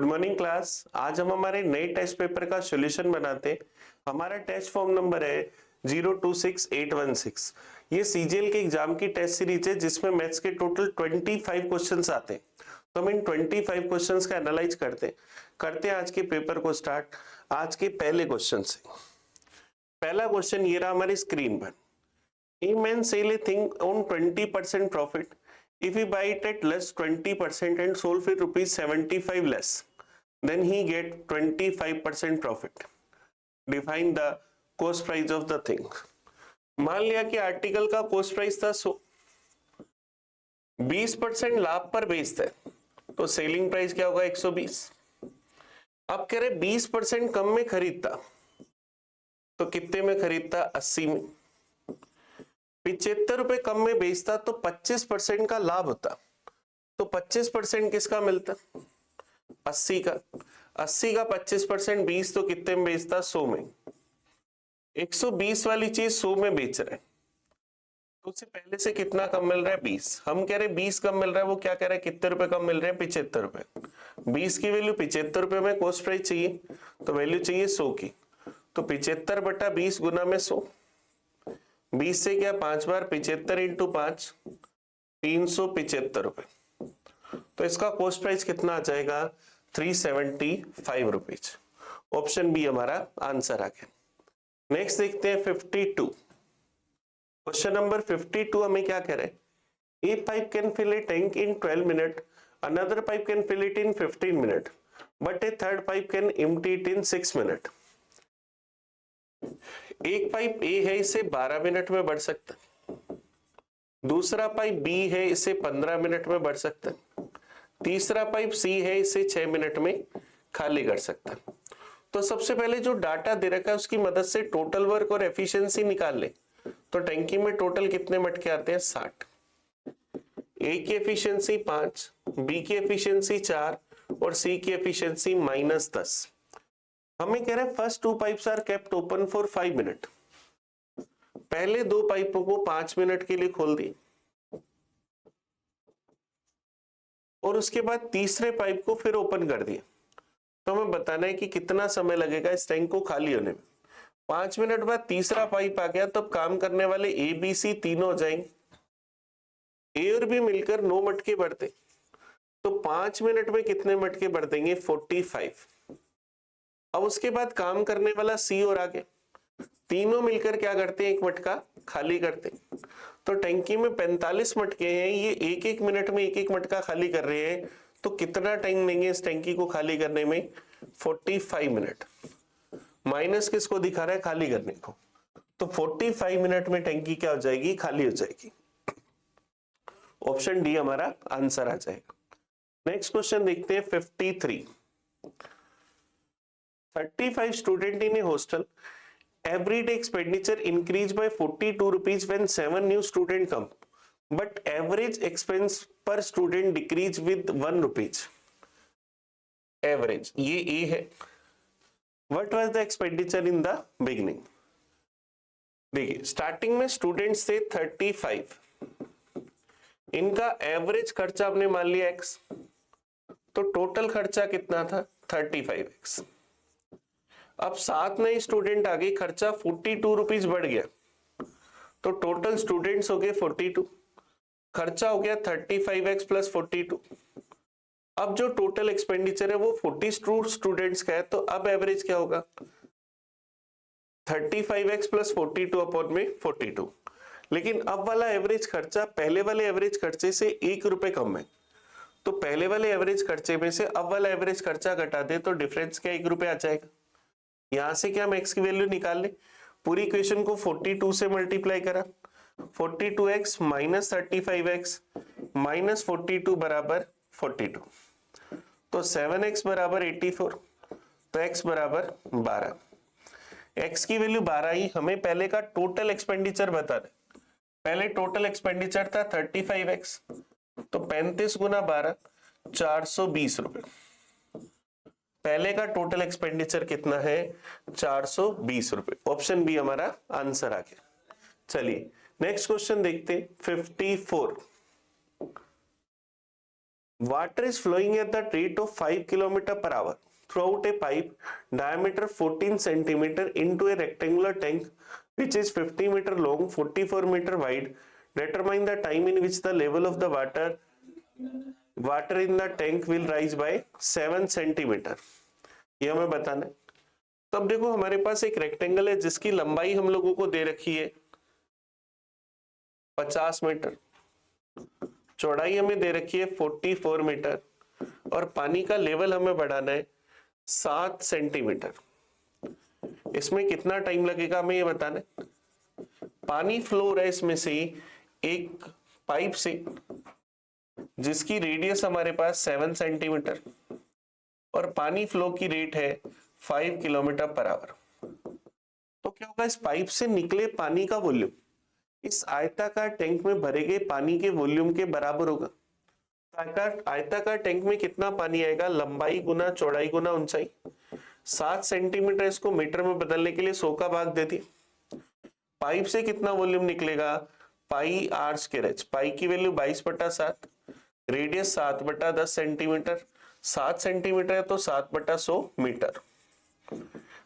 Good morning class. आज हम हमारे नए टेस्ट पेपर का सॉल्यूशन बनाते हैं। हमारा टेस्ट फॉर्म नंबर है 026816। ये सीजीएल के एग्जाम की टेस्ट सीरीज है जिसमें मैथ्स के टोटल 25 क्वेश्चंस आते हैं। तो हम इन 25 क्वेश्चंस का एनालाइज करते हैं आज के पेपर को स्टार्ट। आज के पहले क्वेश्चन से। पहला क्वेश्चन ये रहा हमारी स्क्रीन पर। A man sell a thing on 20% profit if he buy it at less 20% and sold for rupees 75 less, then he get 25% profit. Define the cost price of the thing. मान लिया कि article का cost price था 100, 20% लाभ पर बेचता है तो सेलिंग प्राइस क्या होगा 120। अब कह रहे 20% कम में खरीदता तो कितने में खरीदता 80 में। 75 रुपए कम में बेचता तो 25% का लाभ होता। तो 25% किसका मिलता 80 का। 80 का 25% 20 तो कितने में बेचता 100 में। 120 वाली चीज 100 में बेच रहे हैं तो उससे पहले से कितना कम मिल रहा है 20। हम कह रहे 20 कम मिल रहा है, वो क्या कह रहा है कितने रुपए कम मिल रहे हैं 75 रुपए। 20 की वैल्यू 75 रुपए में कॉस्ट प्राइस चाहिए तो वैल्यू चाहिए 100 की। तो 75 बटा 20 गुना में 100। 20 से क्या 5 बार 75 इंटू 5 375 रुपए। तो इसका कॉस्ट प्राइस कितना आ जाएगा 375 रुपीज। ऑप्शन बी हमारा आंसर आ गया। नेक्स्ट देखते हैं 52। क्वेश्चन नंबर 52 हमें क्या कह रहे हैं, a pipe can fill a tank in 12 minute, another pipe can fill it in 15 minute, but a third pipe can empty it in 6 minute. एक पाइप ए है, इसे 12 मिनट में भर सकता है। दूसरा पाइप बी है, इसे 15 मिनट में भर सकता है। तीसरा पाइप सी है, इसे 6 मिनट में खाली कर सकता है। तो सबसे पहले जो डाटा दे रखा है उसकी मदद से टोटल वर्क और एफिशिएंसी निकाल ले। तो टंकी में टोटल कितने मटके आते हैं 60। ए की एफिशिएंसी 5, बी की एफिशिएंसी 4 और सी की एफिशिएंसी -10। हमें कह रहे हैं first 2 pipes are kept open for 5 minute. पहले 2 पाइपों को 5 मिनट के लिए खोल दिए और उसके बाद तीसरे पाइप को फिर ओपन कर दिया। तो हमें बताना है कि कितना समय लगेगा इस टैंक को खाली होने में। 5 मिनट बाद तीसरा पाइप आ गया तो काम करने वाले ए बी सी तीनों हो जाएंगे। ए और बी मिलकर 9 मटके भरते तो 5 मिनट में कितने मटके भर देंगे 45। अब उसके बाद काम करने वाला सी और आगे तीनों मिलकर क्या करते हैं 1 मटका खाली करते। तो टंकी में 45 मटके हैं, ये 1-1 मिनट में 1-1 मटका खाली कर रहे हैं। तो कितना टाइम लेंगे इस टंकी को खाली करने में 45 मिनट। माइनस किसको दिखा रहा है खाली करने को। तो 45 मिनट में टंकी क्या हो जाएगी खाली हो जाएगी। ऑप्शन डी हमारा आंसर आ जाएगा। नेक्स्ट क्वेश्चन देखते हैं 53। 35 student in A hostel, everyday expenditure increased by 42 rupees when 7 new student come, but average expense per student decrease with 1 rupees. Average ये A है। What was the expenditure in the beginning? देखिए starting में students थे 35, इनका average खर्चा आपने मान लिया x, तो टोटल खर्चा कितना था 35x। अब 7 नए स्टूडेंट आ गए, खर्चा 42 रुपीज बढ़ गया तो टोटल स्टूडेंट्स हो गए 42, खर्चा हो गया 35x प्लस 42। अब जो टोटल एक्सपेंडिचर है वो 42 स्टूडेंट्स का है तो अब एवरेज क्या होगा 35x प्लस 42 अपॉन में 42। लेकिन अब वाला एवरेज खर्चा पहले वाले एवरेज खर्चे से 1 रुपए कम है, तो पहले वाले एवरेज खर्चे में से अब वाला एवरेज खर्चा घटा दे तो डिफरेंस क्या 1 रुपए आ जाएगा। यहां से क्या हम x की वैल्यू निकाल ले, पूरी इक्वेशन को 42 से मल्टीप्लाई करा, 42x माइनस 35x माइनस 42 बराबर 42, तो 7x बराबर 84, तो x बराबर 12। x की वैल्यू 12 ही हमें पहले का टोटल एक्सपेंडिचर बता दे। पहले टोटल एक्सपेंडिचर था 35x, तो 35 गुना 12 420 रुपए। पहले का टोटल एक्सपेंडिचर कितना है 420 रुपए। ऑप्शन बी हमारा आंसर आ गया। चलिए नेक्स्ट क्वेश्चन देखते हैं 54। Water is flowing at the rate of 5 km per hour throughout a pipe diameter 14 centimeter into a rectangular tank which is 50 meter long, 44 meter wide. Determine the time in which the level of the water in the tank will rise by 7 centimeter. ये हमें बताना है। तो अब देखो हमारे पास एक rectangle है जिसकी लंबाई हम लोगों को दे रखी है 50 मीटर, चौड़ाई हमें दे रखी है 44 मीटर और पानी का लेवल हमें बढ़ाना है 7 सेंटीमीटर। इसमें कितना टाइम लगेगा हमें ये बताना है। पानी फ्लो हो रहा है इसमें से एक पाइप से जिसकी रेडियस हमारे पास 7 सेंटीमीटर और पानी फ्लो की रेट है 5 किलोमीटर पर आवर। तो क्या होगा, इस पाइप से निकले पानी का वॉल्यूम इस आयताकार टैंक में भरे गए पानी के वॉल्यूम के बराबर होगा। आयताकार टैंक में कितना पानी आएगा, लंबाई गुना चौड़ाई गुना ऊंचाई। 7 सेंटीमीटर इसको मीटर में बदलने के लिए 100 का भाग दे दिया। पाइप से कितना वॉल्यूम निकलेगा, पाई आर स्क्वायर एच, पाई की वैल्यू 22/7, रेडियस 7/10 सेंटीमीटर, 7 सेंटीमीटर है तो 7/100 मीटर।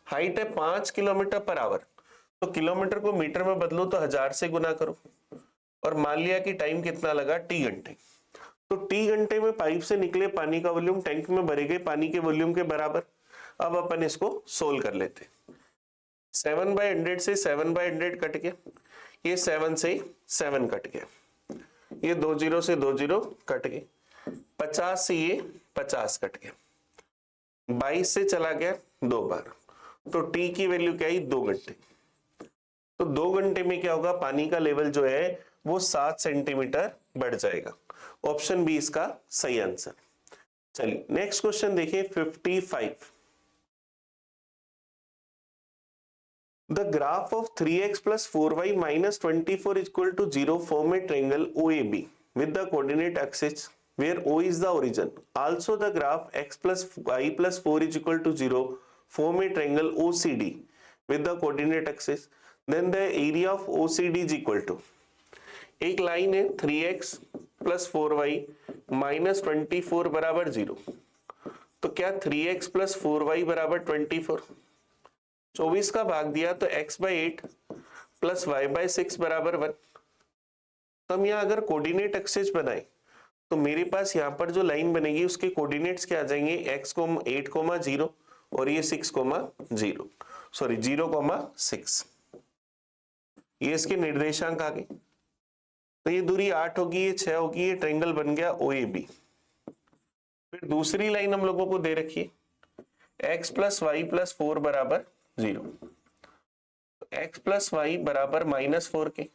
हाइट है 5 किलोमीटर पर आवर, तो किलोमीटर को मीटर में बदलो तो 1000 से गुना करो और मान लिया कि टाइम कितना लगा, टी घंटे। तो टी घंटे में पाइप से निकले पानी का वॉल्यूम टैंक में भरे गए पानी के वॉल्यूम के बराबर। अब अपन इसको सोल्व कर लेते। 7/100 से 7/100 कट गया, ये 7 से 7 कट गया, ये 2 0 से 2 0 कट गए, 50 से ये 50 कट गया, 22 से चला गया 2 बार, तो टी की वैल्यू क्या आई, 2 घंटे। तो 2 घंटे में क्या होगा, पानी का लेवल जो है वो 7 सेंटीमीटर बढ़ जाएगा। ऑप्शन बी इसका सही आंसर। चलिए नेक्स्ट क्वेश्चन देखिए 55। The graph of 3x plus 4y minus 24 is equal to 0 form a triangle OAB with the coordinate axis where O is the origin. Also the graph x plus y plus 4 is equal to 0 form a triangle OCD with the coordinate axis. Then the area of OCD is equal to, एक line है 3x plus 4y minus 24 बराबर 0, तो क्या 3x plus 4y बराबर 24, 24 का भाग दिया तो x/8 प्लस y/6 बराबर 1। तो हम यहाँ अगर कोऑर्डिनेट एक्सिस बनाए तो मेरे पास यहाँ पर जो लाइन बनेगी उसके कोऑर्डिनेट्स क्या आ जाएंगे, x 8, 0 और ये 6, 0, सॉरी 0, 6, ये इसके निर्देशांक आ गए। तो ये दूरी 8 होगी, ये 6 होगी, ये ट्रायंगल बन गया OAB। फिर दूसरी लाइन हम लोगों को दे रखी है x प्लस वाई प्लस 4 बराबर 0, x प्लस वाई बराबर -4 के,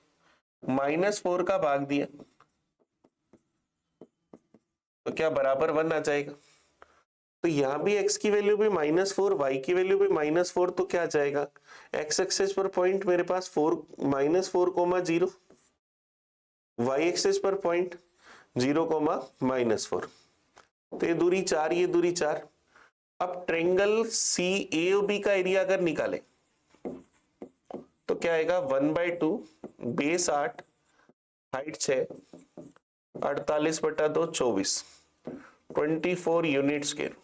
-4 का भाग दिया तो क्या बराबर 1 आ जाएगा। तो यहां भी x की वैल्यू भी -4, y की वैल्यू भी -4, तो क्या आ जाएगा, x एक्सिस पर पॉइंट मेरे पास -4, 0, y एक्सिस पर पॉइंट 0, -4, तो ये दूरी 4, ये दूरी 4। अब ट्रायंगल CAOB का एरिया अगर निकाले तो क्या आएगा, 1/2 base 8 height 6 48/2 24 24 unit square.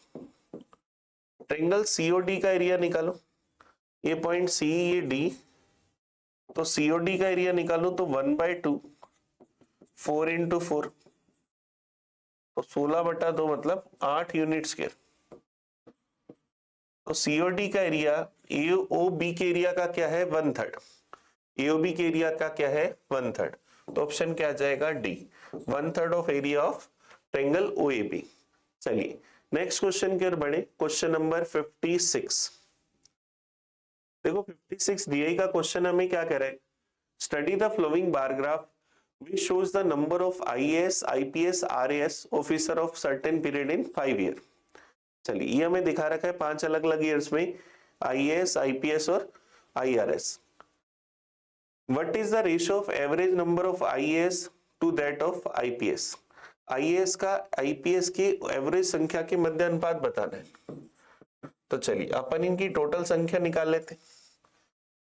Triangle COD का एरिया निकालो, ये पॉइंट C, ये D, तो COD का एरिया निकालो तो 1/2 4 × 4, तो 16/2 मतलब 8 यूनिट स्क्वायर। तो COD का एरिया AOB के एरिया का क्या है, 1/3, AOB के एरिया का क्या है 1/3, तो ऑप्शन क्या आ जाएगा, D, 1/3 of area of triangle OAB। चलिए नेक्स्ट क्वेश्चन की ओर बढ़े, क्वेश्चन नंबर 56। देखो 56 DI का क्वेश्चन हमें क्या कह रहा है, study the flowing bar graph which shows the number of IAS, IPS, RAS officer of certain period in 5 year. चलिए ये हमें दिखा रखा है 5 अलग अलग ईयर्स में IAS, IPS और IRS। What is the ratio of average number of IAS to that of IPS? IAS का IPS की एवरेज संख्या के मध्य अनुपात बताना है। तो चलिए अपन इनकी टोटल संख्या निकाल लेते।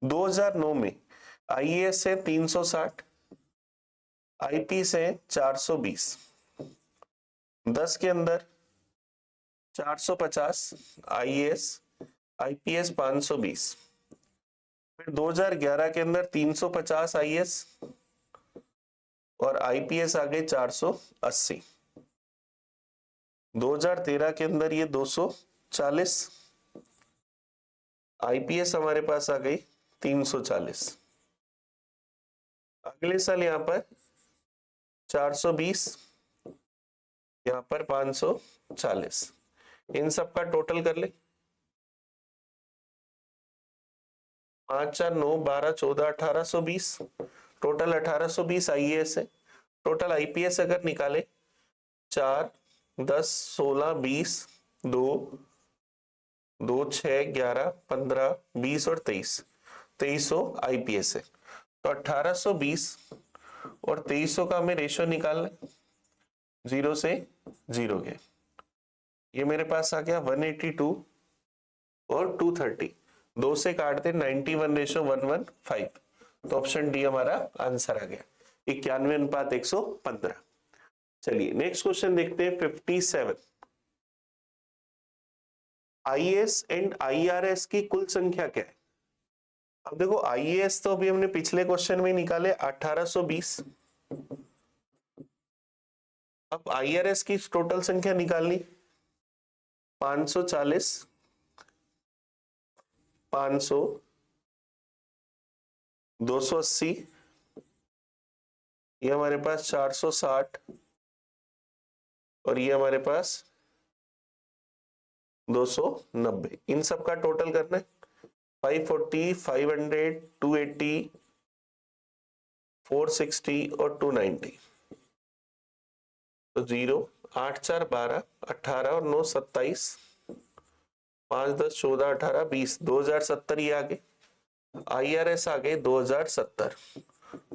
2009 में IAS है 360, IP से 420, 10 के अंदर 450 आईएएस आईपीएस 520, फिर 2011 के अंदर 350 आईएएस और आईपीएस आ गए 480, 2013 के अंदर ये 240, आईपीएस हमारे पास आ गई 340, अगले साल यहां पर 420, यहां पर 540, इन सब का टोटल कर ले। 5 4 9 12 14 1820, टोटल 1820 आईएएस है। टोटल आईपीएस अगर निकाले 4 10 16 20 2 2 6 11 15 20 और 23, 2300 आईपीएस है। तो 1820 और 2300 का हमें रेशियो निकालना है, 0 से 0 के। ये मेरे पास आ गया 182 और 230, 2 से काट दे 91:115, तो ऑप्शन डी हमारा आंसर आ गया 91:115। चलिए नेक्स्ट क्वेश्चन देखते हैं 57। आईएएस एंड आईआरएस की कुल संख्या क्या है? अब देखो आईएएस तो अभी हमने पिछले क्वेश्चन में निकाले 1820, अब आईआरएस की टोटल संख्या निकालनी 540 500 280, ये हमारे पास 460 और ये हमारे पास 290, इन सब का टोटल करना है 540 500 280 460 और 290, तो 0 8 4 12 18 और 9 27, 5 10 14 18 20, 2070 ये आ गए, आईआरएस आ गए 2070,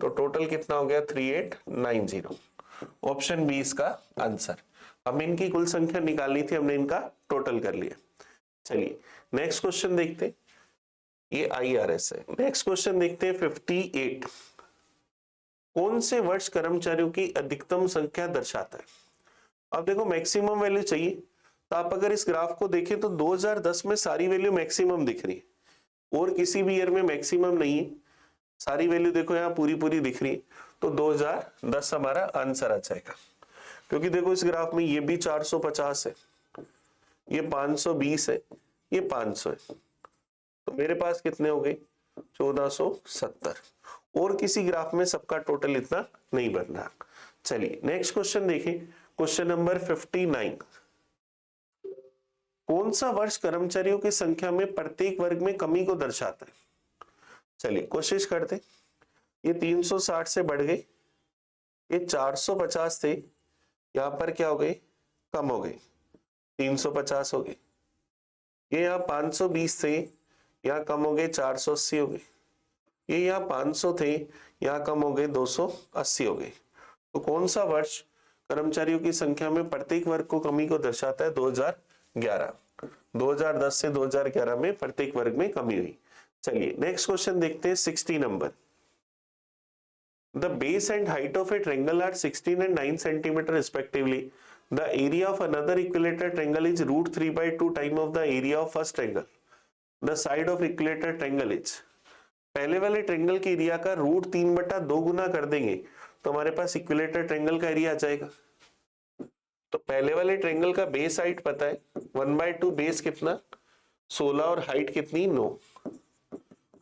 तो टोटल कितना हो गया 3890, ऑप्शन बी इसका आंसर। हम इनकी कुल संख्या निकालनी थी, हमने इनका टोटल कर लिया। चलिए नेक्स्ट क्वेश्चन देखते हैं, ये आईआरएस है। नेक्स्ट क्वेश्चन देखते हैं 58। कौन से वर्ष कर्मचारियों की अधिकतम संख्या दर्शाता है? अब देखो मैक्सिमम वैल्यू चाहिए, तो आप अगर इस ग्राफ को देखें तो 2010 में सारी वैल्यू मैक्सिमम दिख रही है, और किसी भी ईयर में मैक्सिमम नहीं है, सारी वैल्यू देखो यहाँ पूरी पूरी दिख रही है, तो 2010 हमारा आंसर आ जाएगा। क्योंकि देखो इस ग्राफ में ये भी 450 है, ये 520 है, ये 500 है, तो मेरे पास कितने हो गए 1470, और किसी ग्राफ में सबका टोटल इतना नहीं बन रहा। चलिए नेक्स्ट क्वेश्चन देखें, क्वेश्चन नंबर 59। कौन सा वर्ष कर्मचारियों की संख्या में प्रत्येक वर्ग में कमी को दर्शाता है? चलिए कोशिश करते, ये 360 से बढ़ गए, ये 450 थे, यहां पर क्या हो गए कम हो गए 350 हो गए, ये यहाँ 520 थे, यहाँ कम हो गए 480 हो गए, ये यहाँ 500 थे, यहाँ कम हो गए 280 हो गए। तो कौन सा वर्ष कर्मचारियों की संख्या में प्रत्येक वर्ग को कमी को दर्शाता है? 2011, 2010 से 2011 में प्रत्येक वर्ग में कमी हुई। चलिए नेक्स्ट क्वेश्चन देखते हैं 60 number. The base and height of a triangle are 16 and 9 centimeter respectively. The area of another equilateral triangle is √3/2 time of the area of first triangle. The side of equilateral triangle is, पहले वाले triangle के area का √3/2 गुना कर देंगे तो हमारे पास equilateral triangle का area आ जाएगा। तो पहले वाले ट्रायंगल का बेस हाइट पता है 1/2, बेस कितना 16 और हाइट कितनी 9,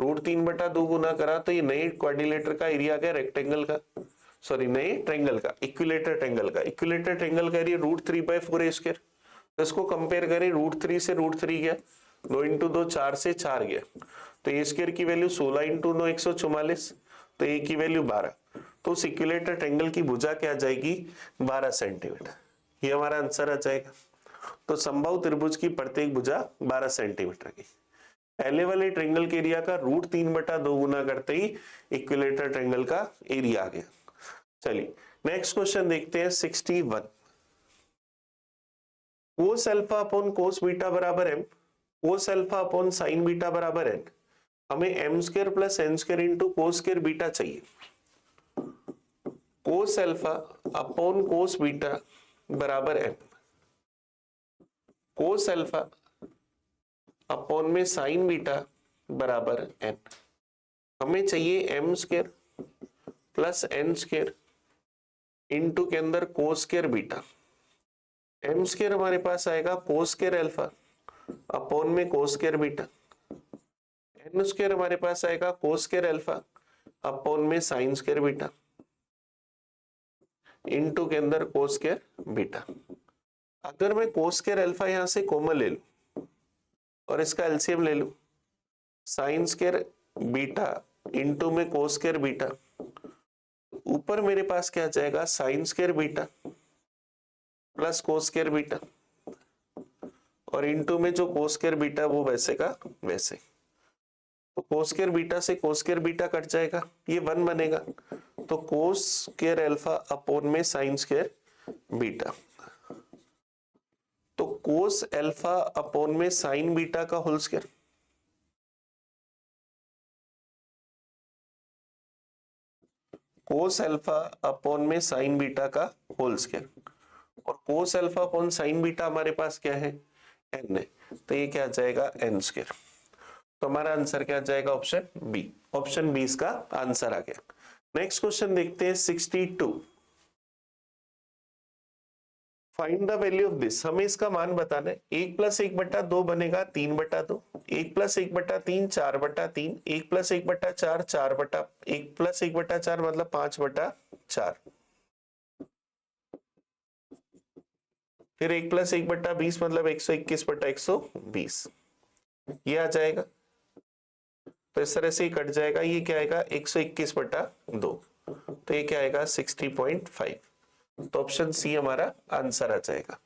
√3/2 गुना करा तो ये नए क्वाड्रिलेटर का एरिया आ गया रेक्टेंगल का, सॉरी नए ट्रायंगल का, इक्विलेटरल ट्रायंगल का। इक्विलेटरल ट्रायंगल का एरिया √3/4 a स्क्वायर, तो इसको कंपेयर करें √3 से √3 गया, 2 × 2 4 से 4 गया, तो ए स्क्वायर की वैल्यू 16 × 9 144, तो ए की वैल्यू 12, तो उस इक्विलेटरल ट्रायंगल की भुजा क्या आ जाएगी 12 सेंटीमीटर, ये हमारा आंसर आ जाएगा। तो संभव त्रिभुज की प्रत्येक भुजा 12 सेंटीमीटर की। पहले वाले ट्रायंगल के एरिया का √3/2 गुना करते ही इक्विलेटरल ट्रायंगल का एरिया आ गया। चलिए नेक्स्ट क्वेश्चन देखते हैं 61। कोस अल्फा अपॉन कोस बीटा बराबर m, कोस अल्फा अपॉन साइन बीटा बराबर n, हमें m² + n² into cos square beta चाहिए। Cos alpha upon cos beta बराबर एन, कोस अल्फा अपॉन में साइन बीटा बराबर एन। हमें चाहिए m square plus n square into के अंदर cos square beta. M square हमारे पास आएगा कोस स्क्वायर अल्फा अपॉन में cos square beta, n square हमारे पास आएगा कोस स्क्वायर अल्फा अपॉन में साइन स्क्वायर बीटा इंटू के अंदर कोस स्क्वायर बीटा। अगर मैं कोस स्क्वायर अल्फा यहां से कॉमन ले लूं और इसका एलसीएम ले लूं, साइन स्क्वायर बीटा इंटू में कोस स्क्वायर बीटा, ऊपर मेरे पास क्या आ जाएगा sign square beta plus cos square beta और इंटू में जो कोस स्क्वायर बीटा वो वैसे का वैसे, तो कोस स्क्वायर बीटा से कोस स्क्वायर बीटा कट जाएगा, ये 1 बनेगा, तो कोस स्क्वायर अल्फा अपॉन में साइन स्क्वायर बीटा, तो कोस अल्फा अपॉन में साइन बीटा का whole square, cos alpha upon में साइन बीटा का होल स्क्वायर, और cos alpha upon sine beta हमारे पास क्या है एन है, तो ये क्या आ जाएगा एन स्क्वायर। तो हमारा आंसर क्या आ जाएगा ऑप्शन बी, ऑप्शन बी इसका आंसर आ गया। नेक्स्ट क्वेश्चन देखते हैं 62, find the value of this. हमें इसका मान बताना है, 1 प्लस 1/2 बनेगा 3/2, 1 प्लस 1/3 4/3, 1 प्लस 1/4 1 प्लस 1/4 मतलब 5/4, फिर 1 प्लस 1/20 मतलब 121/120, ये आ जाएगा, तो इस तरह से ही कट जाएगा, ये क्या आएगा 121/2, तो ये क्या आएगा 60.5, तो ऑप्शन सी हमारा आंसर आ जाएगा,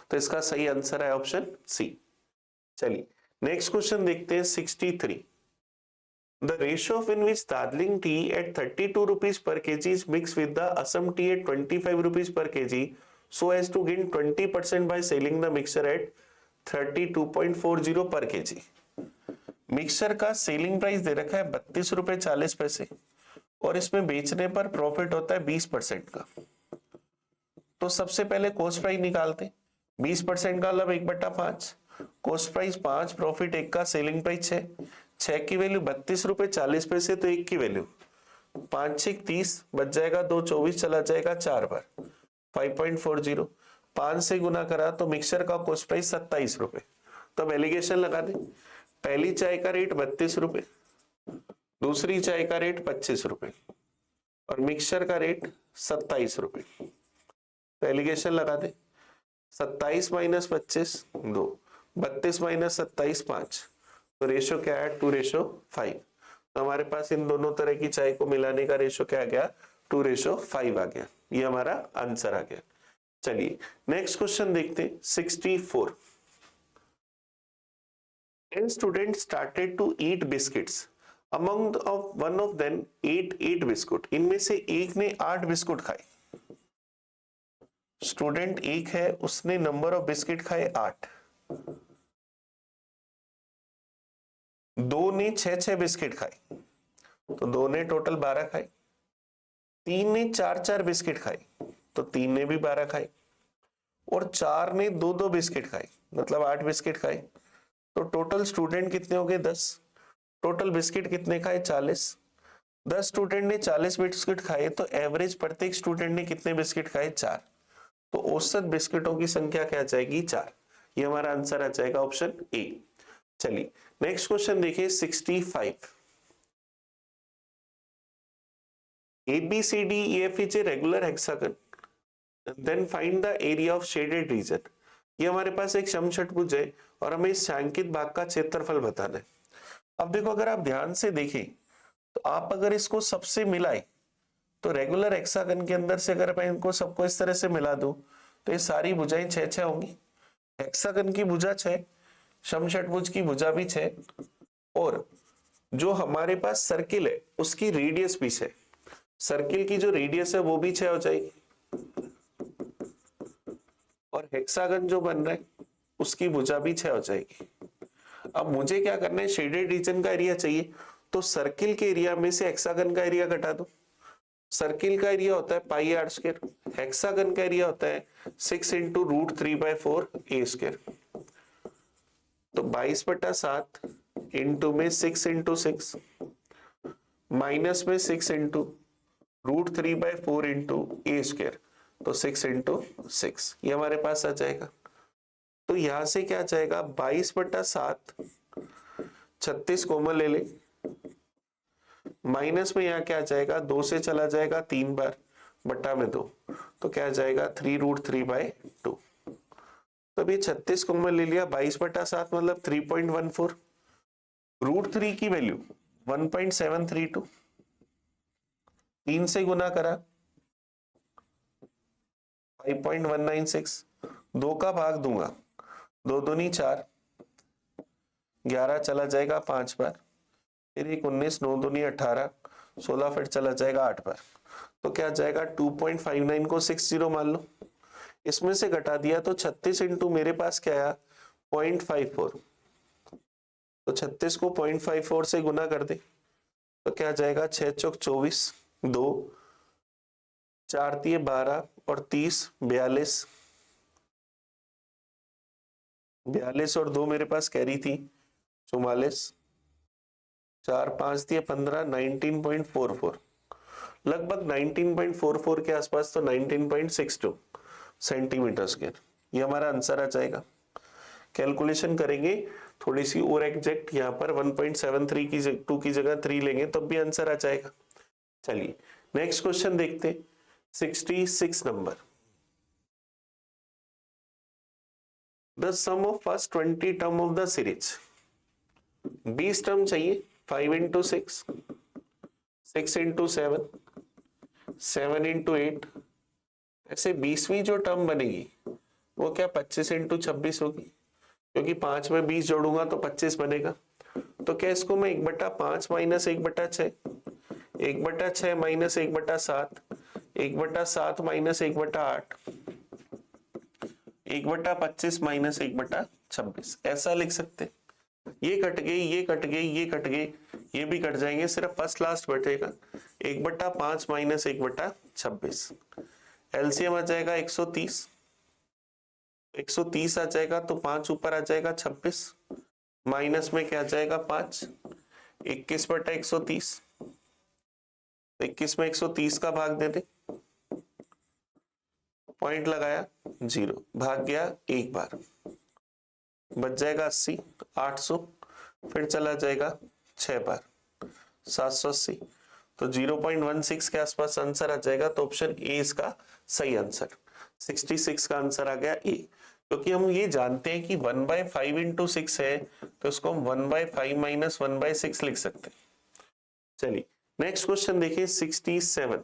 तो इसका सही आंसर है ऑप्शन सी। चलिए नेक्स्ट क्वेश्चन देखते हैं 63, the ratio of in which Darjeeling tea at 32 rupees per kg is mixed with the Assam tea at 25 rupees per kg so as to gain 20% by selling the mixture at 32.40 पर KG. Mixture का selling price दे रखा है 32 रुपए 40 पैसे और इसमें बेचने पर प्रॉफिट होता है 20% का। तो सबसे पहले कॉस्ट प्राइस निकालते, 20% का मतलब 1/5, कॉस्ट प्राइस 5, प्रॉफिट 1 का, सेलिंग प्राइस 6 की वैल्यू 32 रुपए 40 पैसे, तो 1 की वैल्यू 5 6 30 बच जाएगा, 2 24 चला जाएगा 4 बार 5.40, 5 से गुना करा तो मिक्सचर का कॉस्ट प्राइस 27 रुपए। तो अब एलिगेशन लगा दे, पहली चाय का रेट 32 रुपए, दूसरी चाय का रेट 25 रुपए और मिक्सचर का रेट 27 रुपए, तो एलिगेशन लगा दे, 27 माइनस 25 2, 32 माइनस 27 5, तो रेशो क्या है 2:5, तो हमारे पास इन दोनों तरह की चाय को मिलाने का रेशो क्या आ गया 2:5 आ गया, ये हमारा आंसर आ गया। चलिए नेक्स्ट क्वेश्चन देखते हैं 64, 10 students started to eat biscuits, among one of them ate 8 biscuit, इनमें से एक ने 8 बिस्कुट खाए। स्टूडेंट एक है, उसने नंबर ऑफ बिस्किट खाए 8, 2 ने 6 बिस्किट खाए, तो 2 ने टोटल 12 खाए, 3 ने 4 बिस्किट खाए, तो 3 ने भी 12 खाए, और 4 ने 2 बिस्किट खाए, मतलब 8 बिस्किट खाए, तो टोटल स्टूडेंट कितने हो गए 10, टोटल बिस्किट कितने खाए 40, 10 स्टूडेंट ने 40 बिस्किट खाए, तो एवरेज प्रत्येक स्टूडेंट ने कितने बिस्किट खाए 4, तो औसत बिस्किटों की संख्या क्या जाएगी 4, ये हमारा आंसर आ जाएगा ऑप्शन ए। चलिए नेक्स्ट क्वेश्चन देखिए 65, ABCD EF is a regular hexagon, then find the area of shaded region। ये हमारे पास एक समषटभुज है और हमें इस छायांकित भाग का क्षेत्रफल बताना है। अब देखो अगर आप ध्यान से देखें तो आप अगर इसको सबसे मिलाएं तो रेगुलर हेक्सागन के अंदर से अगर मैं इनको सबको इस तरह से मिला दूं तो ये सारी भुजाएं 6 होंगी। हेक्सागन की भुजा 6, समषटभुज की भुजा भी 6, और जो हमारे पास सर्किल है उसकी रेडियस भी 6, सर्किल की जो रेडियस है वो भी 6 हो जाएगी, और हेक्सागन जो बन रहा है उसकी भुजा भी 6 हो जाएगी। अब मुझे क्या करना है, शेडेड रीजन का एरिया चाहिए, तो सर्किल के एरिया में से हेक्सागन का एरिया घटा दो, सर्किल का एरिया होता है पाई आर स्क्वायर, हेक्सागन का एरिया होता है 6 इंटू रूट 3/4 ए स्क्वायर। तो 22/7 इंटू में 6 इंटू 6 माइनस में 6 इंटू रूट 3/4 इंटू ए स्क्वायर, तो 6 इंटू 6 ये हमारे पास आ जाएगा। तो यहां से क्या जाएगा 22/7, 36 कॉमन ले ले, माइनस में यहाँ क्या जाएगा 2 से चला जाएगा 3 बार, बट्टा में 2, तो क्या जाएगा 3√3/2। तो अभी 36 कॉमन ले लिया, 22/7 मतलब 3.14, √3 की वैल्यू 1.732, 3 से गुना करा 5.196, 2 का भाग दूंगा, 2 दूनी 4, 11 चला जाएगा 5 बार, फिर एक 19, 9 दूनी 18, 16 फिर चला जाएगा 8 बार, तो क्या जाएगा 2.59 को 60 मान लो, इसमें से घटा दिया तो 36 इंटू मेरे पास क्या आया 0.54, तो 36 को 0.54 से गुना कर दे तो क्या जाएगा 6 चौक 24, 2 4 दिए 12 और 30 42, 42 और 2 मेरे पास कैरी थी 44, 4 5 दिए 15, 19.44, लगभग 19.44 के आसपास, तो 19.62 सेंटीमीटर स्क्वायर ये हमारा आंसर आ जाएगा। कैलकुलेशन करेंगे थोड़ी सी और एग्जैक्ट, यहाँ पर 1.73 की 2 की जगह 3 लेंगे तब भी आंसर आ जाएगा। चलिए नेक्स्ट क्वेश्चन देखते, 66 number. The sum of first 20 term of the series, 20 term चाहिए, 5 इंटू 6, 6 इंटू 7, 7 इंटू 8, ऐसे 20वीं जो टर्म बनेगी वो क्या 25 इंटू 26 होगी, क्योंकि 5 में 20 जोड़ूंगा तो 25 बनेगा। तो क्या इसको मैं 1/5 माइनस 1/6, 1/6 माइनस 1/7, 1/7 माइनस 1/8, 1/25 माइनस 1/26 ऐसा लिख सकते। ये कट गई, ये कट गई, ये कट गई, ये भी कट जाएंगे, सिर्फ फर्स्ट लास्ट बचेगा 1/5 माइनस 1/26। एलसीएम आ जाएगा 130, 130 आ जाएगा तो 5 ऊपर आ जाएगा 26, माइनस में क्या आ जाएगा 5, 21/130, 21 में 130 का भाग दे दे, पॉइंट लगाया 0, भाग गया एक बार, बच जाएगा 80, 800, फिर चला जाएगा 6 बार 780, तो 0.16 के आसपास आंसर आ जाएगा। तो ऑप्शन ए इसका सही आंसर, 66 का आंसर आ गया ए, क्योंकि हम ये जानते हैं कि 1/5 इंटू 6 है तो इसको हम 1/5 माइनस 1/6 लिख सकते हैं। चलिए नेक्स्ट क्वेश्चन देखिए 67।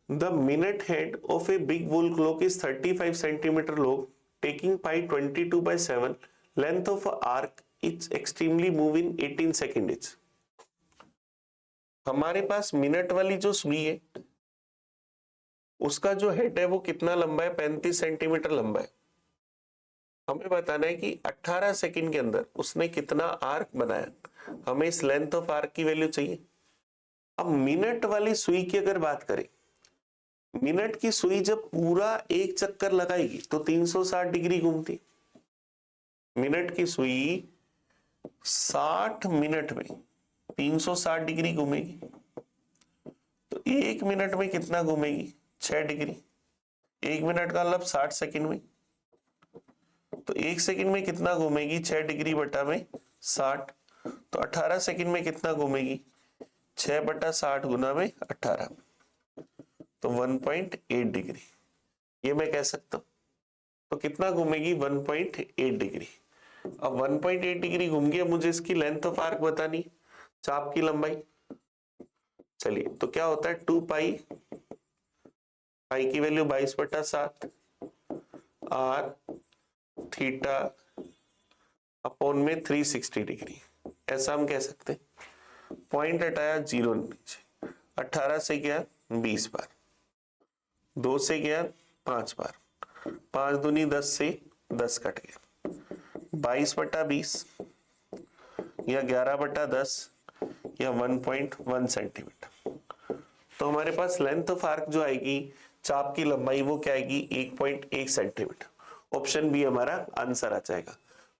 The minute head of a big wool clock is 35 centimeter long, taking pi 22/7. Length of a arc is extremely move in 18 seconds. हमारे पास मिनट वाली जो सुई है उसका जो हेड है वो कितना लंबा है, 35 सेंटीमीटर लंबा है। हमें बताना है कि 18 सेकंड के अंदर उसने कितना आर्क बनाया, हमें इस लेंथ ऑफ आर्क की वैल्यू चाहिए। अब मिनट वाली सुई की अगर बात करें, मिनट की सुई जब पूरा एक चक्कर लगाएगी तो 360 डिग्री घूमती। मिनट की सुई 60 मिनट में 360 डिग्री घूमेगी, तो एक मिनट में कितना घूमेगी 6 डिग्री। एक मिनट का मतलब 60 सेकंड में, तो एक सेकंड में कितना घूमेगी 6 डिग्री बटा में 60, तो 18 सेकंड में कितना घूमेगी 6/60 गुना में 18, तो 1.8 डिग्री ये मैं कह सकता हूं। तो कितना घूमेगी 1.8 डिग्री। अब 1.8 डिग्री घूम गई, मुझे इसकी लेंथ ऑफ आर्क बतानी, चाप की लंबाई। चलिए तो क्या होता है 2 पाई, पाई की वैल्यू 22/7 आर थीटा अपॉन में 360 डिग्री, ऐसा हम कह सकते हैं। पॉइंट हटाया 0 नीचे, 18 से गया 20 बार, 2 से गया 5 बार, 5 दूनी 10 से 10 कट गया, 22/20 या 11/10 या 1.1 सेंटीमीटर। तो हमारे पास लेंथ ऑफ आर्क जो आएगी, चाप की लंबाई, वो क्या आएगी 1.1 सेंटीमीटर। ऑप्शन बी हमारा आंसर आ जाएगा,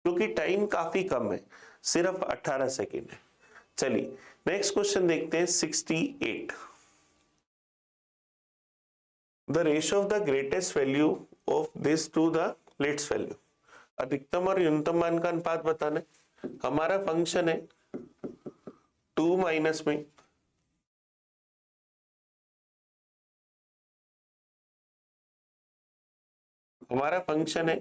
क्योंकि टाइम काफी कम है, सिर्फ 18 सेकेंड है। चलिए नेक्स्ट क्वेश्चन देखते हैं 68। The ratio of the greatest value of this to the latest value. अधिकतम और न्यूनतम मान का अनुपात बताना है। हमारा फंक्शन है 2 माइनस में हमारा फंक्शन है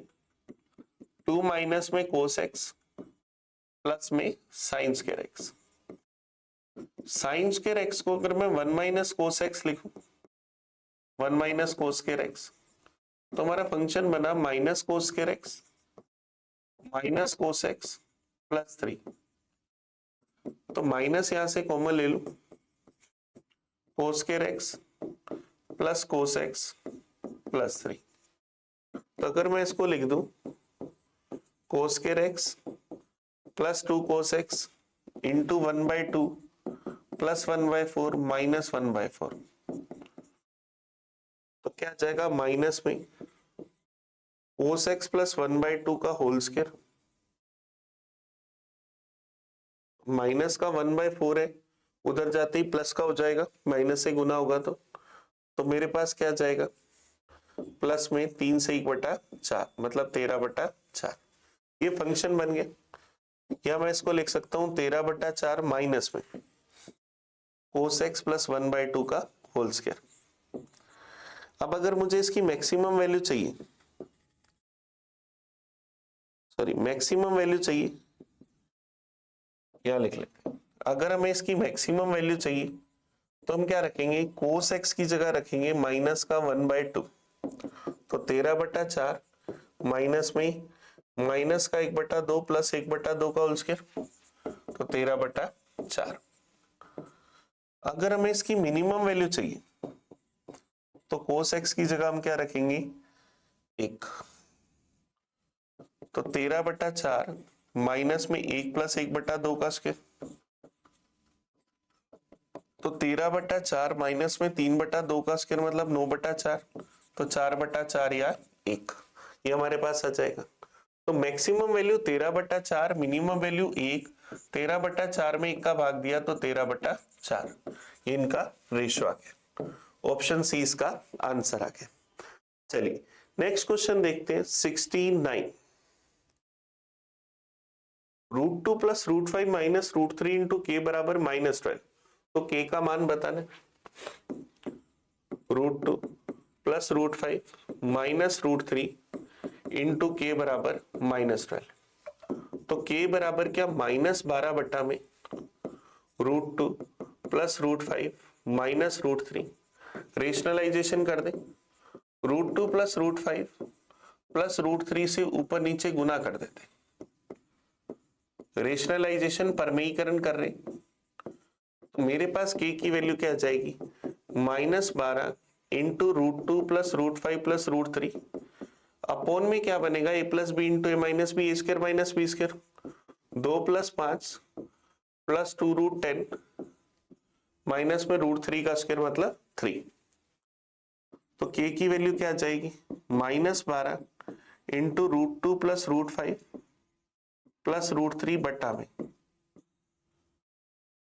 2 माइनस में कोस एक्स प्लस में sine square x. Sine square x को अगर मैं 1 माइनस कोस एक्स लिखूं, 1 माइनस कोस स्क्वायर एक्स, तो हमारा फंक्शन बना minus cos square x minus cos x plus 3। तो माइनस यहां से कॉमन ले लू, cos square x plus cos x plus 3। तो अगर मैं इसको लिख दूं cos square x plus 2 cos x into 1/2 plus 1/4 minus 1/4, तो क्या जाएगा माइनस में कोस एक्स प्लस 1/2 का होल स्क्वायर, माइनस का 1/4 है, उधर जाते ही प्लस का हो जाएगा, माइनस से गुना होगा तो मेरे पास क्या जाएगा प्लस में 3 से 1/4, मतलब 13/4। ये फंक्शन बन गया। या मैं इसको लिख सकता हूं 13/4 माइनस में कोस एक्स प्लस 1/2 का होल स्क्वायर। अब अगर मुझे इसकी मैक्सिमम वैल्यू चाहिए, मैक्सिमम वैल्यू चाहिए, क्या लिख लेते हैं, अगर हमें इसकी मैक्सिमम वैल्यू चाहिए तो हम क्या रखेंगे, कोस एक्स की जगह रखेंगे माइनस का 1/2। तो 13/4 माइनस में माइनस का 1/2 प्लस 1/2 का होल स्क्वायर, तो 13/4। अगर हमें इसकी मिनिमम वैल्यू चाहिए तो कोस एक्स की जगह हम क्या रखेंगे 1। तो 13/4 माइनस में 1 प्लस 1/2 का स्क्वायर, तो 13/4 माइनस में 3/2 का स्क्वायर मतलब 9/4, तो 4/4 या 1, ये हमारे पास आ जाएगा। तो मैक्सिमम वैल्यू 13/4, मिनिमम वैल्यू 1, 13/4 में 1 का भाग दिया तो 13/4, ये इनका रेशियो आ गया। ऑप्शन सी इसका आंसर आ गया। चलिए नेक्स्ट क्वेश्चन देखते हैं 69। √2 प्लस √5 माइनस √3 इंटू के बराबर -12। तो के का मान बताना, √2 प्लस √5 माइनस √3 इंटू के बराबर -12। तो के बराबर क्या -12 बटा में √2 प्लस √5 माइनस √3। रेशनलाइजेशन कर दे, √2 प्लस √5 प्लस √3 से ऊपर नीचे गुना कर देते। रेशनलाइजेशन परमीकरण कर रहे, तो मेरे पास के की वैल्यू क्या आ जाएगी -12 इंटू √2 प्लस √5 प्लस √3 अपॉन में क्या बनेगा a plus b into a minus b, a square minus b square, 2 + 5 plus 2√10 minus में √3 का स्क्वायर मतलब 3। तो के की वैल्यू क्या आ जाएगी -12 इंटू √2 प्लस √5 प्लस √3 बटा में,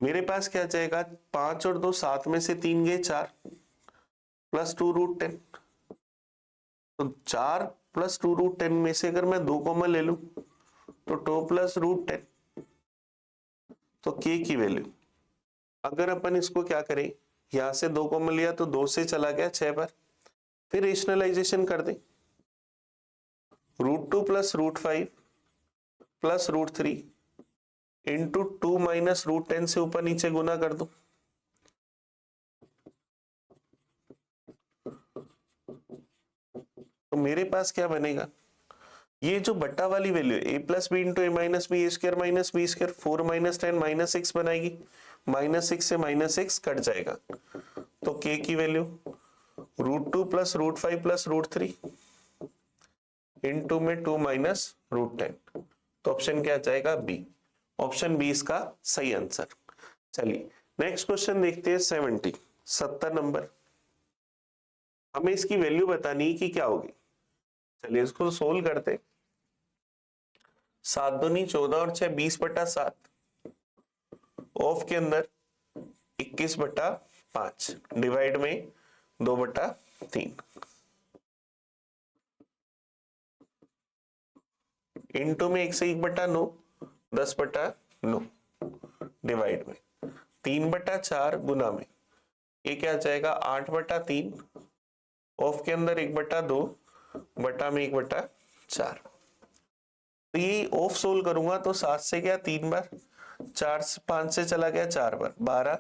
मेरे पास क्या जाएगा 5 और 2 7 में से 3 गए 4 प्लस 2√10। तो 4 प्लस 2√10 में से अगर मैं 2 कॉमन ले लूं तो 2 प्लस √10। तो के की वैल्यू अगर अपन इसको क्या करें, यहां से 2 कॉमन लिया तो 2 से चला गया 6 बार, फिर रेशनलाइजेशन कर दे, √2 प्लस √5 प्लस √3 इंटू 2 माइनस √10 से ऊपर नीचे गुना कर दो। तो मेरे पास क्या बनेगा, ये जो बट्टा वाली वैल्यू है a plus b into a minus b, a square minus b square, 4 - 10 -6 बनाएगी, -6 से -6 कट जाएगा। तो k की वैल्यू √2 प्लस √5 प्लस √3 इंटू में 2 माइनस √10। तो ऑप्शन क्या जाएगा बी। ऑप्शन बी इसका सही आंसर। चलिए नेक्स्ट क्वेश्चन देखते हैं 70 नंबर। हमें इसकी वैल्यू बतानी है कि क्या होगी। चलिए इसको सोल्व करते। 7 दूनी 14 और 6 20/7 ऑफ के अंदर 21/5 डिवाइड में 2/3 इनटू में 1 से 1/9 10/9 डिवाइड में 3/4 गुना में ये क्या आ जाएगा 8/3 ऑफ के अंदर 1/2 बटा में 1/4। तो ये ऑफ सोल्व करूंगा तो 7 से क्या 3 बार, 4 से 5 से चला गया 4 बार 12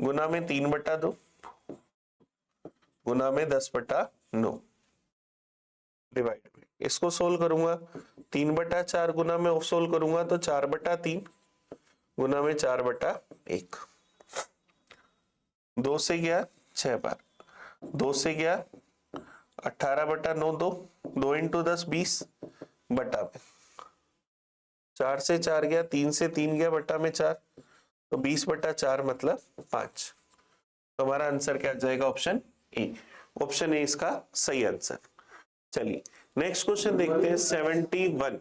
गुना में 3/2 गुना में 10/9 डिवाइड में इसको सोल्व करूंगा 3/4 गुना में ऑफ सोल्व करूंगा तो 4/3 गुना में 4/1 2 से गया 6 बार 2 से गया 18/9 2 इंटू 10 20 बटा में 4 से 4 गया 3 से 3 गया बटा में 4 तो 20/4 मतलब 5। तो हमारा आंसर क्या आ जाएगा ऑप्शन ए। ऑप्शन ए इसका सही आंसर। चलिए नेक्स्ट क्वेश्चन देखते हैं 71।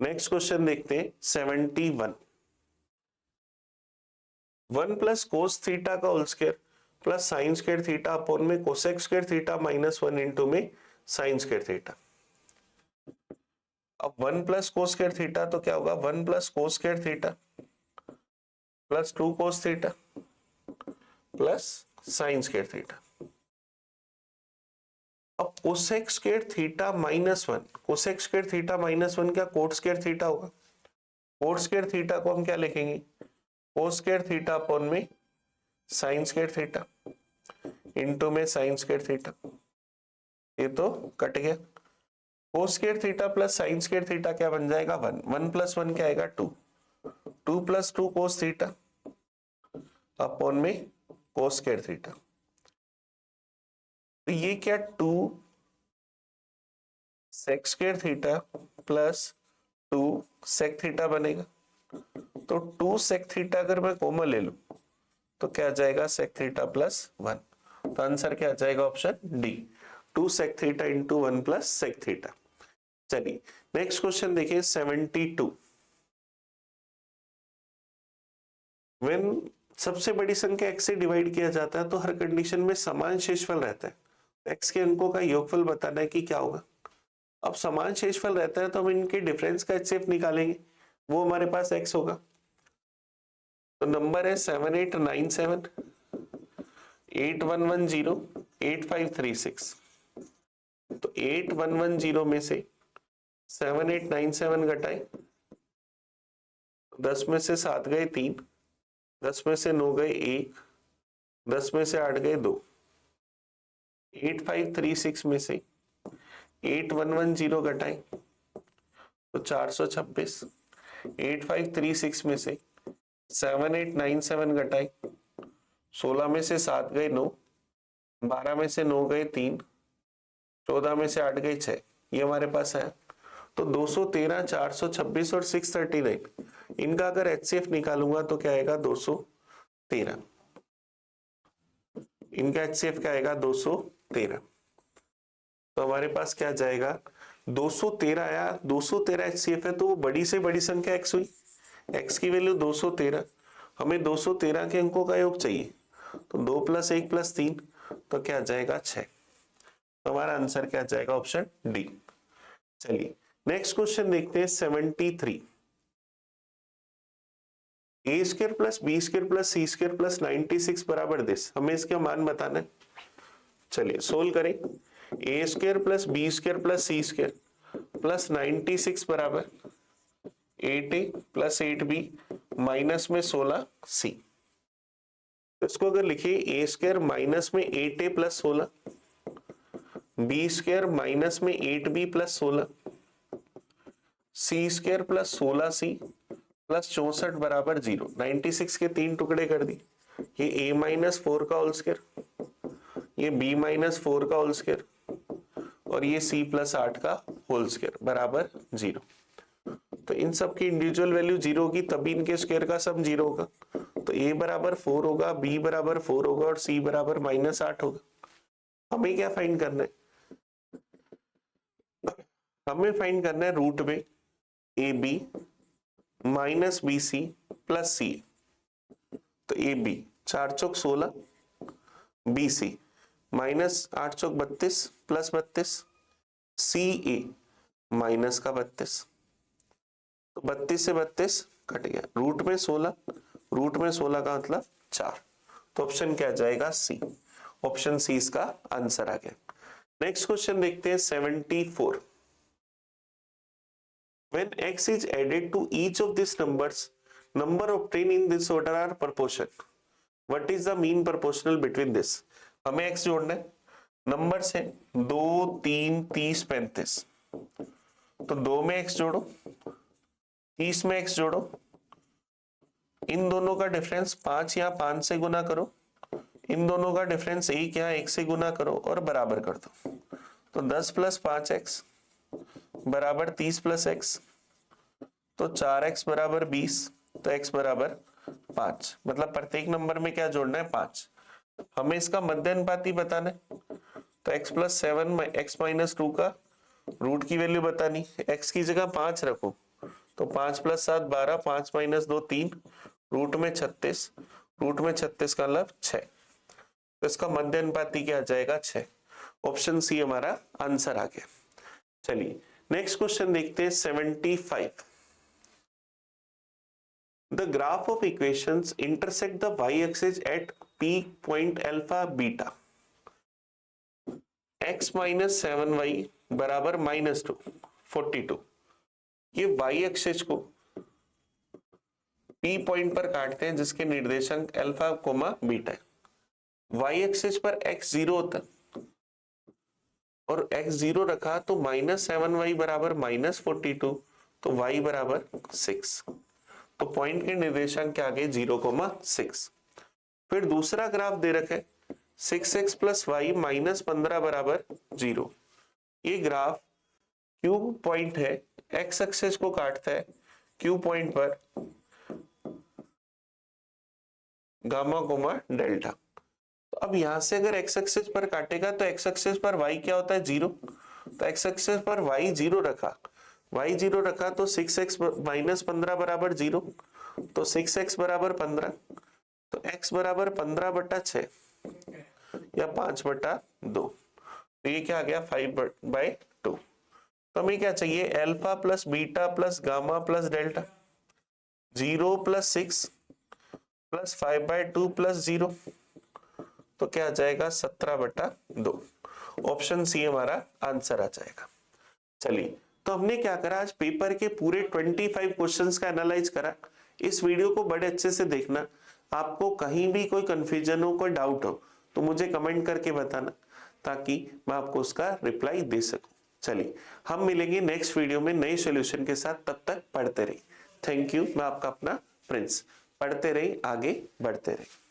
नेक्स्ट क्वेश्चन देखते हैं 71। 1 प्लस कोस थीटा का whole square plus sine square theta upon में कोसेक स्क्वायर थीटा -1 इंटू में साइन स्क्वायर थीटा। अब 1 प्लस कोस स्क्वायर थीटा तो क्या होगा 1 plus cos square theta plus 2 cos theta plus sine square theta. अब cosec square theta -1 cosec square theta -1 क्या cot square theta होगा। Cot square theta को हम क्या लिखेंगे कोस स्क्वायर थीटा अपॉन में साइन स्क्वायर थीटा इनटू में sine square theta. ये तो कट गया। Cos square theta plus sine square theta क्या बन जाएगा 1 1 प्लस 1 क्या आएगा 2 2 प्लस 2 कोस थीटा अपॉन में कोस स्क्वायर थीटा। तो ये क्या 2 sec square theta plus 2 sec theta बनेगा। तो 2 सेक थीटा अगर मैं कॉमन ले लूं तो क्या आ जाएगा सेक थीटा प्लस 1। तो आंसर क्या आ जाएगा option D 2 sec theta into 1 plus sec theta. चलिए नेक्स्ट क्वेश्चन देखिए 72। व्हेन सबसे बड़ी संख्या x से डिवाइड किया जाता है तो हर कंडीशन में समान शेषफल रहता है। x के अंकों का योगफल बताना है कि क्या होगा। अब समान शेषफल रहता है तो हम इनके डिफरेंस का HCF निकालेंगे, वो हमारे पास x होगा। तो नंबर है 7897 8110 8536। तो 8110 में से 7897 घटाए 10 में से 7 गए 3 10 में से 9 गए 1 10 में से 8 गए 2 8536 में से 8110 घटाए तो 426 8536 में से 7897 घटाए 16 में से 7 गए 9 12 में से 9 गए 3 14 में से 8 गए 6 ये हमारे पास है। तो 213 426 और 639 इनका अगर HCF निकालूंगा तो क्या आएगा 213। इनका HCF क्या आएगा 213। तो हमारे पास क्या जाएगा 213 आया। 213 HCF है तो वो बड़ी से बड़ी संख्या x हुई। x की वैल्यू 213, हमें 213 के अंकों का योग चाहिए तो 2 + 1 + 3 तो क्या जाएगा 6। तो हमारा आंसर क्या जाएगा ऑप्शन डी। चलिए नेक्स्ट क्वेश्चन देखते हैं 73। a² + b² + c² + 96 बराबर दिस। हमें इसका मान बताना है। चलिए सोल्व करें। a² + b² + c² + 96 बराबर 8a + 8b माइनस में 16c। इसको अगर लिखिए a² माइनस में 8a + 16 b² माइनस में 8b + 16 c² + 16c + 64 बराबर 0। 96 के 3 टुकड़े कर दिए। ये a - 4 का होल स्क्वायर, ये b - 4 का होल स्क्वायर और ये c + 8 का होल स्क्वायर बराबर 0। तो इन सब की इंडिविजुअल वैल्यू 0 होगी तभी इनके स्क्वायर का सम 0 होगा। तो a बराबर 4 होगा, b बराबर 4 होगा और c बराबर -8 होगा। हमें क्या फाइंड करना है? हमें फाइंड करना है रूट में AB minus BC plus CA। तो AB 4 चौक 16, BC माइनस 8 चौक 32 प्लस 32, CA माइनस का 32। तो 32 से 32 कट गया, रूट में 16, रूट में 16 का मतलब 4। तो ऑप्शन क्या जाएगा? सी। ऑप्शन सी इसका आंसर आ गया। नेक्स्ट क्वेश्चन देखते हैं 74। When x is added to each of these numbers, number obtained in this order are proportion. What is the mean proportional between this? हमें x जोड़ना है, नंबर से 2, 3, 30, 35। तो 2 में x जोड़ो, 30 में x जोड़ो, इन दोनों का डिफरेंस 5 या 5 से गुना करो, इन दोनों का डिफरेंस 1 या 1 से गुना करो और बराबर कर दो। तो 10 प्लस 5x बराबर 30 प्लस x, तो 4x बराबर 20, तो x बराबर 5। मतलब प्रत्येक नंबर में क्या जोड़ना है? 5। हमें इसका मध्य अनुपाती बताना है, तो x प्लस 7 x माइनस 2 का रूट की वैल्यू बतानी, x की जगह 5 रखो, तो 5 प्लस 7 12, 5 माइनस 2 3, रूट में 36, रूट में 36 का मतलब 6। तो इसका मध्य अनुपाती क्या आ जाएगा? 6। ऑप्शन सी हमारा आंसर आ गया। चलिए नेक्स्ट क्वेश्चन देखते हैं 75। The graph of equations intersect the y-axis at peak point alpha beta. x minus 7y बराबर -2 42। ये y-axis को P पॉइंट पर काटते हैं जिसके निर्देशांक अल्फा कोमा बीटा है। y-axis पर x 0 होता है और x 0 रखा तो -7y बराबर -42, तो y बराबर 6। तो पॉइंट के निर्देशांक क्या आ गए? 0,6। फिर दूसरा ग्राफ दे रखे 6x प्लस वाई -15 बराबर 0। ये ग्राफ Q पॉइंट है, x एक्सिस को काटता है, Q पॉइंट पर गामा कोमा डेल्टा। तो अब यहां से अगर x एक्सिस पर काटेगा तो x एक्सिस पर y क्या होता है? 0। तो x एक्सिस पर y 0 रखा, y 0 रखा तो 6x माइनस 15 बराबर 0, तो 6x बराबर 15, तो x बराबर 15/6 या 5/2। तो ये क्या आ गया? 5/2। तो हमें क्या चाहिए? Alpha plus beta plus gamma plus delta. 0 plus 6 plus 5/2 plus 0, तो क्या आ जाएगा? 17/2। ऑप्शन सी हमारा आंसर आ जाएगा। चलिए तो हमने क्या करा, आज पेपर के पूरे 25 क्वेश्चंस का एनालाइज करा। इस वीडियो को बड़े अच्छे से देखना। आपको कहीं भी कोई कंफ्यूजन हो, कोई डाउट हो तो मुझे कमेंट करके बताना, ताकि मैं आपको उसका रिप्लाई दे सकूं। चलिए हम मिलेंगे नेक्स्ट वीडियो में नए सॉल्यूशन के साथ। तब तक पढ़ते रहिए। Thank you. मैं आपका अपना प्रिंस। पढ़ते रहिए, आगे बढ़ते रहिए।